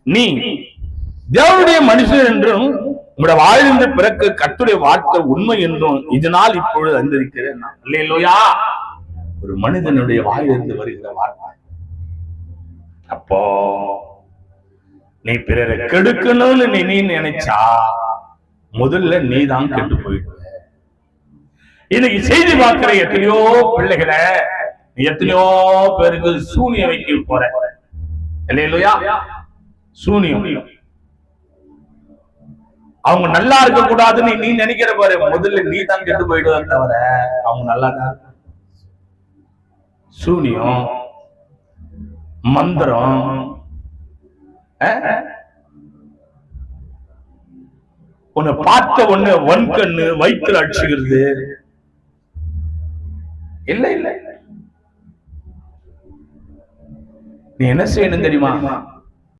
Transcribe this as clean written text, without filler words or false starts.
நீ தேவனுடைய மனுஷன் என்றும் உங்களுடைய வாழ்ந்து பிறகு கர்த்தருடைய வார்த்தை உண்மை என்றும் இதனால் இப்பொழுது அறிந்திருக்கிறேன். அல்லேலூயா. ஒரு மனிதனுடைய வாயிலிருந்து வருகிற வார்த்தை. அப்போ நீ பிறரை கெடுக்கணும்னு நீ நினைச்சா முதல்ல நீ தான் கெட்டு போயிடுவ. இன்னைக்கு செய்தி பார்க்கிற எத்தனையோ பிள்ளைகளை எத்தனையோ பேருக்கு சூனிய வைக்க போற. இல்லையா? சூனியம். அவங்க நல்லா இருக்க கூடாதுன்னு நீ நினைக்கிற பாரு, முதல்ல நீ தான் கெட்டு போயிடுவ தவிர அவங்க நல்லா தான். சூனியம், மந்திரம், உன்னை பார்த்த உடனே வன்கண்ணு வயிற்றுல அடிச்சுக்கிறது. இல்ல இல்ல, நீ என்ன செய்யணும் தெரியுமா?